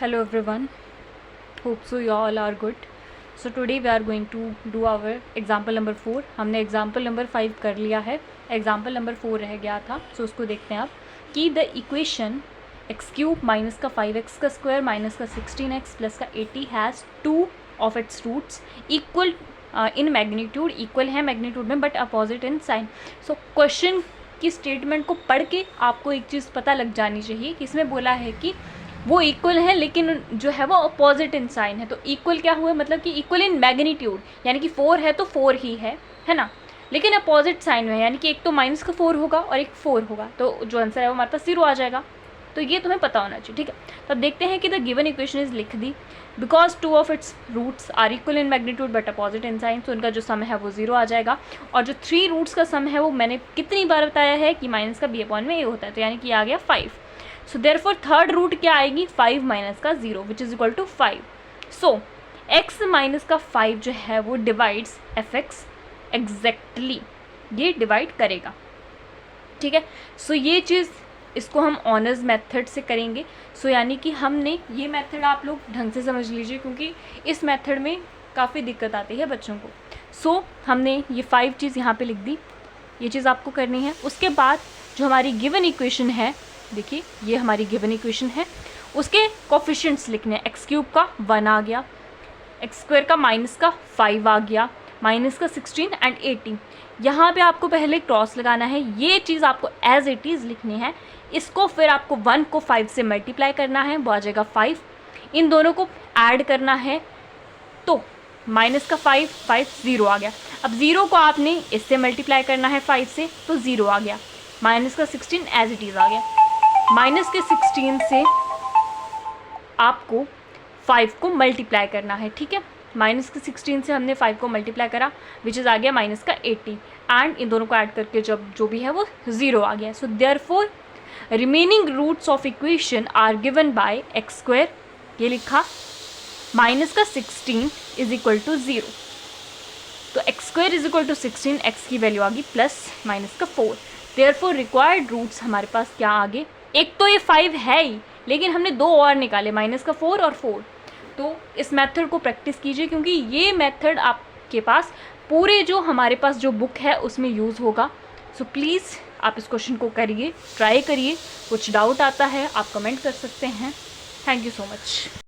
Hello everyone, hope so you all are good. So today we are going to do our example number 4. हमने example number 5 कर लिया है, example number 4 रह गया था. So उसको देखते हैं आप कि the equation x cube minus का 5x का स्क्वायर माइनस का 16x प्लस का 80 has 2 of its roots equal in magnitude, equal है मैग्नीट्यूड में but opposite in sign. So question की स्टेटमेंट को पढ़ के आपको एक चीज़ पता लग जानी चाहिए कि इसमें बोला है कि वो इक्वल है लेकिन जो है वो अपोजिट इन साइन है. तो इक्वल क्या हुआ, मतलब कि इक्वल इन मैग्नीट्यूड, यानी कि 4 है तो 4 ही है ना, लेकिन अपोजिट साइन में, यानी कि एक तो माइनस का 4 होगा और एक 4 होगा, तो जो आंसर है वो हमारे पास 0 आ जाएगा. तो ये तुम्हें पता होना चाहिए, ठीक है. तो अब देखते हैं कि द गिवन इक्वेशन इज लिख दी because 2 of its roots are equal in magnitude but opposite in sign. तो उनका जो सम है वो 0 आ जाएगा. और जो 3 रूट्स का सम है वो मैंने कितनी बार बताया है कि माइनस का b अपॉन में a होता है, तो यानी कि आ गया 5. सो देयरफॉर थर्ड रूट क्या आएगी, 5 माइनस का 0 which is equal to 5. So x minus का 5 जो है वो डिवाइड्स fx एग्जैक्टली, ये डिवाइड करेगा, ठीक है. सो ये चीज़ इसको हम ऑनर्स मेथड से करेंगे. सो यानी कि हमने ये मेथड आप लोग ढंग से समझ लीजिए क्योंकि इस मेथड में काफ़ी दिक्कत आती है बच्चों को. सो हमने ये 5 चीज़ यहाँ पे लिख दी, ये चीज़ आपको करनी है. उसके बाद जो हमारी गिवन इक्वेशन है, देखिए ये हमारी गिवन इक्वेशन है, उसके कोफिशिएंट्स लिखने हैं. एक्स क्यूब का 1 आ गया, एक्स स्क्वायर का माइनस का 5 आ गया, माइनस का 16 एंड 80. यहाँ पे आपको पहले क्रॉस लगाना है, ये चीज़ आपको एज इट इज़ लिखनी है. इसको फिर आपको 1 को 5 से मल्टीप्लाई करना है, वो आ जाएगा 5. इन दोनों को ऐड करना है, तो माइनस का 5 0 आ गया. अब 0 को आपने इससे मल्टीप्लाई करना है 5 से, तो 0 आ गया. माइनस का 16 एज इट इज़ आ गया. माइनस के 16 से आपको 5 को मल्टीप्लाई करना है, ठीक है. माइनस के 16 से हमने 5 को मल्टीप्लाई करा विच इज़ आ गया माइनस का 80 एंड इन दोनों को ऐड करके जब जो भी है वो 0 आ गया. So therefore remaining roots of equation are given by x square, ये लिखा, माइनस का 16 इज इक्वल टू 0. तो x square is equal to 16, x की वैल्यू आ गई प्लस माइनस का 4. देयरफॉर रिक्वायर्ड रूट्स हमारे पास क्या आगे, एक तो ये 5 है ही लेकिन हमने 2 और निकाले, माइनस का 4 और 4. तो इस मेथड को प्रैक्टिस कीजिए क्योंकि ये मेथड आपके पास पूरे जो हमारे पास जो बुक है उसमें यूज़ होगा. सो प्लीज़ आप इस क्वेश्चन को करिए, ट्राई करिए. कुछ डाउट आता है आप कमेंट कर सकते हैं. Thank you so much.